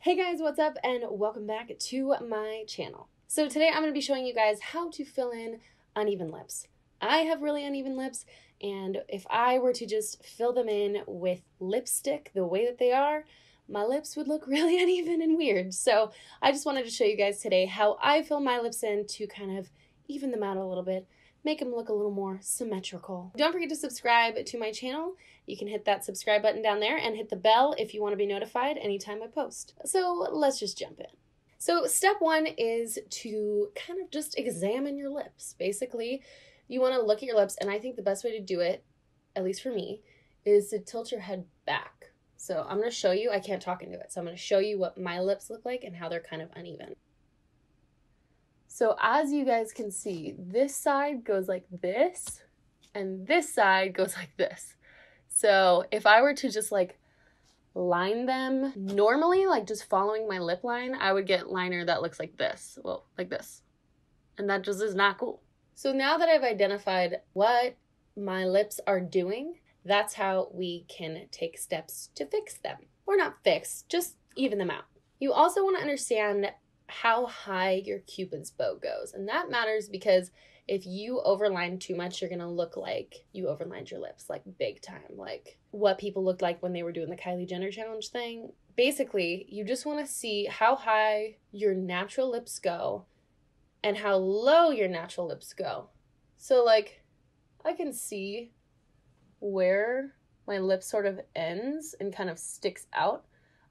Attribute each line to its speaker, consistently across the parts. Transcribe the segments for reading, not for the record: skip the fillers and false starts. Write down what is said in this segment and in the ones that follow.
Speaker 1: Hey guys, what's up and welcome back to my channel. So today I'm going to be showing you guys how to fill in uneven lips. I have really uneven lips, and if I were to just fill them in with lipstick the way that they are, my lips would look really uneven and weird. So I just wanted to show you guys today how I fill my lips in to kind of even them out a little bit, make them look a little more symmetrical. Don't forget to subscribe to my channel. You can hit that subscribe button down there and hit the bell if you want to be notified anytime I post. So let's just jump in. So step one is to kind of just examine your lips. Basically, you want to look at your lips, and I think the best way to do it, at least for me, is to tilt your head back. So I'm going to show you, I can't talk into it, so I'm going to show you what my lips look like and how they're kind of uneven. So as you guys can see, this side goes like this, and this side goes like this. So if I were to just like line them normally, like just following my lip line, I would get liner that looks like this. Well, like this. And that just is not cool. So now that I've identified what my lips are doing, that's how we can take steps to fix them. Or not fix, just even them out. You also want to understand how high your Cupid's bow goes. And that matters because if you overline too much, you're going to look like you overlined your lips, like big time, like what people looked like when they were doing the Kylie Jenner challenge thing. Basically, you just want to see how high your natural lips go and how low your natural lips go. So like, I can see where my lip sort of ends and kind of sticks out.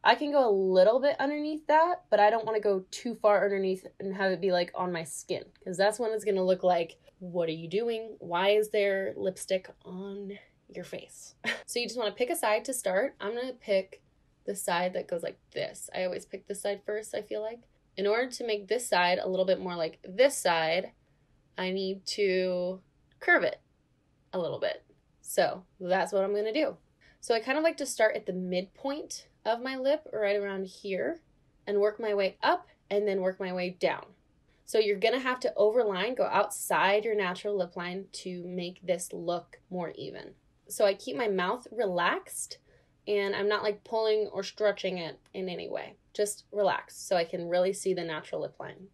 Speaker 1: I can go a little bit underneath that, but I don't want to go too far underneath and have it be like on my skin, because that's when it's going to look like, what are you doing? Why is there lipstick on your face? So you just want to pick a side to start. I'm going to pick the side that goes like this. I always pick this side first, I feel like. In order to make this side a little bit more like this side, I need to curve it a little bit. So that's what I'm going to do. So I kind of like to start at the midpoint of my lip right around here and work my way up and then work my way down. So you're gonna have to overline, go outside your natural lip line to make this look more even. So I keep my mouth relaxed and I'm not like pulling or stretching it in any way. Just relaxed so I can really see the natural lip line.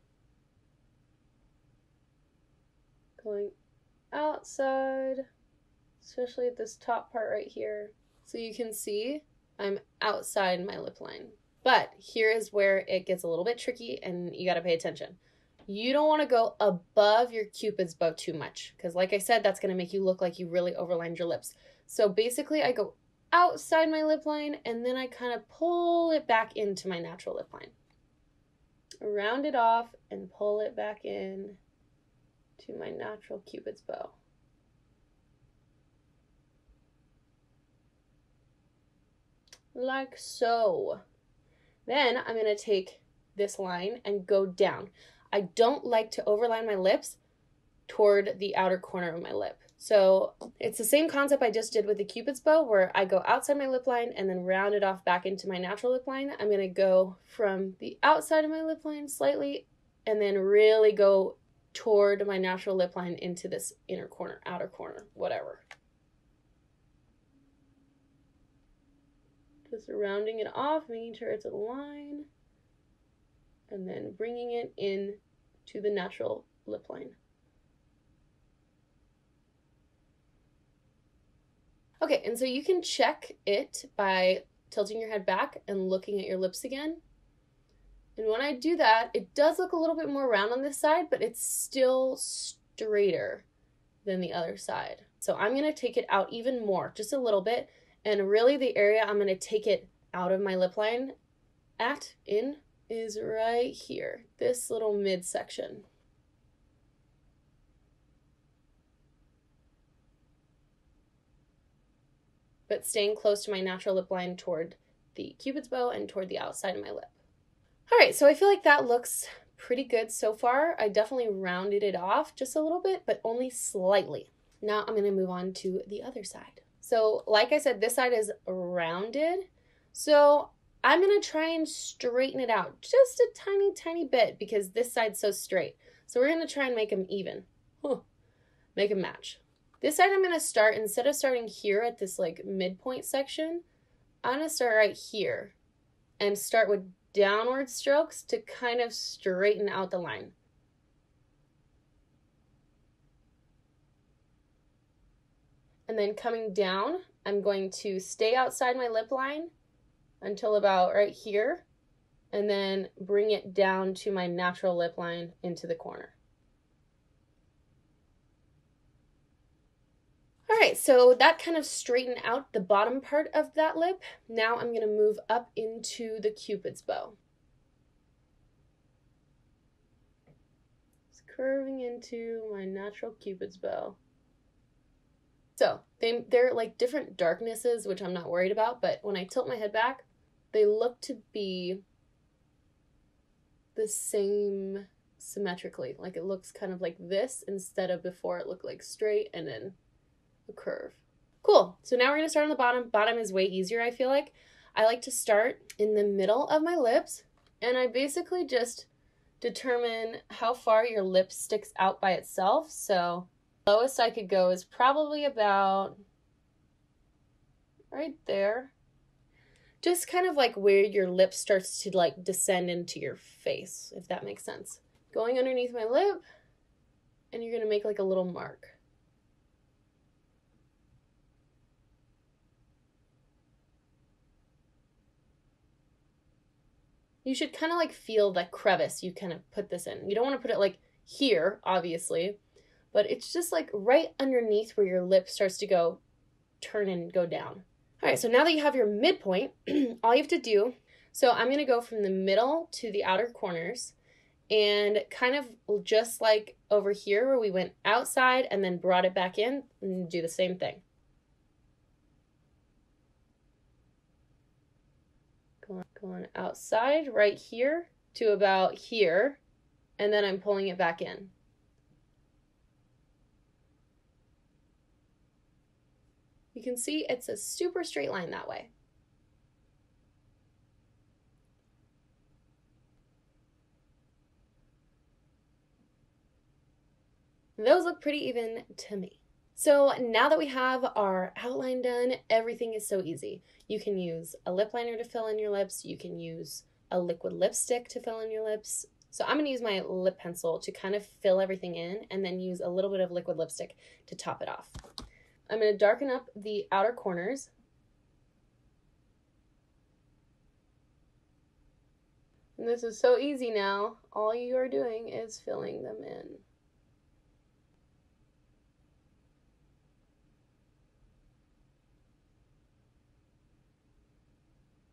Speaker 1: Going outside, especially at this top part right here. So you can see I'm outside my lip line. But here is where it gets a little bit tricky and you gotta pay attention. You don't wanna go above your Cupid's bow too much, because like I said, that's gonna make you look like you really overlined your lips. So basically I go outside my lip line and then I kind of pull it back into my natural lip line. Round it off and pull it back in to my natural Cupid's bow. Like so. Then I'm going to take this line and go down. I don't like to overline my lips toward the outer corner of my lip. So it's the same concept I just did with the Cupid's bow, where I go outside my lip line and then round it off back into my natural lip line. I'm going to go from the outside of my lip line slightly and then really go toward my natural lip line into this inner corner, outer corner, whatever. Just rounding it off, making sure it's a line, and then bringing it in to the natural lip line. Okay, and so you can check it by tilting your head back and looking at your lips again. And when I do that, it does look a little bit more round on this side, but it's still straighter than the other side. So I'm going to take it out even more, just a little bit. And really the area I'm going to take it out of my lip line in is right here, this little midsection. But staying close to my natural lip line toward the Cupid's bow and toward the outside of my lip. All right, so I feel like that looks pretty good so far. I definitely rounded it off just a little bit, but only slightly. Now I'm going to move on to the other side. So like I said, this side is rounded. So I'm going to try and straighten it out just a tiny, tiny bit because this side's so straight. So we're going to try and make them even. Make them match. This side I'm going to start, instead of starting here at this like midpoint section, I'm going to start right here and start with downward strokes to kind of straighten out the line. And then coming down, I'm going to stay outside my lip line until about right here, and then bring it down to my natural lip line into the corner. All right, so that kind of straightened out the bottom part of that lip. Now I'm gonna move up into the Cupid's bow. It's curving into my natural Cupid's bow. So they're like different darknesses, which I'm not worried about, but when I tilt my head back, they look to be the same symmetrically. Like it looks kind of like this instead of before it looked like straight and then a curve. Cool. So now we're gonna start on the bottom. Bottom is way easier, I feel like. I like to start in the middle of my lips, and I basically just determine how far your lip sticks out by itself. So lowest I could go is probably about right there. Just kind of like where your lip starts to like descend into your face, if that makes sense. Going underneath my lip, and you're gonna make like a little mark. You should kind of like feel the crevice you kind of put this in. You don't want to put it like here, obviously, but it's just like right underneath where your lip starts to go, turn and go down. All right, so now that you have your midpoint, all you have to do, so I'm gonna go from the middle to the outer corners, and kind of just like over here where we went outside and then brought it back in, and do the same thing. Going outside right here to about here, and then I'm pulling it back in. You can see it's a super straight line that way. Those look pretty even to me. So now that we have our outline done, everything is so easy. You can use a lip liner to fill in your lips. You can use a liquid lipstick to fill in your lips. So I'm gonna use my lip pencil to kind of fill everything in, and then use a little bit of liquid lipstick to top it off. I'm gonna darken up the outer corners. And this is so easy now. All you are doing is filling them in.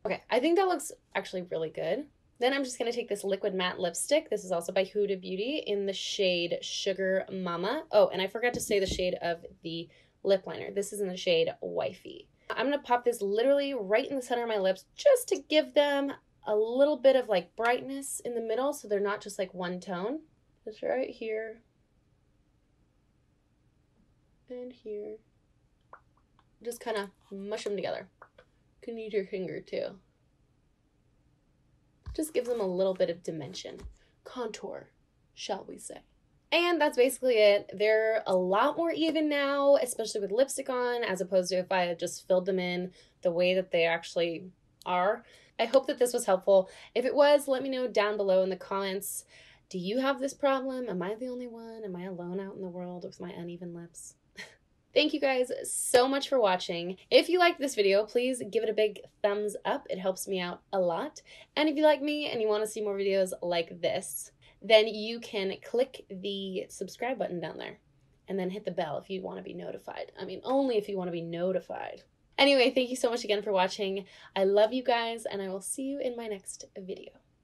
Speaker 1: Okay, I think that looks actually really good. Then I'm just going to take this liquid matte lipstick. This is also by Huda Beauty in the shade Sugar Mama. Oh, and I forgot to say the shade of the lip liner. This is in the shade Wifey. I'm going to pop this literally right in the center of my lips just to give them a little bit of like brightness in the middle so they're not just like one tone. Just right here. And here. Just kind of mush them together. You can use your finger too. Just gives them a little bit of dimension. Contour, shall we say. And that's basically it. They're a lot more even now, especially with lipstick on, as opposed to if I had just filled them in the way that they actually are. I hope that this was helpful. If it was, let me know down below in the comments. Do you have this problem? Am I the only one? Am I alone out in the world with my uneven lips? Thank you guys so much for watching. If you liked this video, please give it a big thumbs up. It helps me out a lot. And if you like me and you want to see more videos like this, then you can click the subscribe button down there and then hit the bell if you want to be notified. I mean, only if you want to be notified. Anyway, thank you so much again for watching. I love you guys, and I will see you in my next video.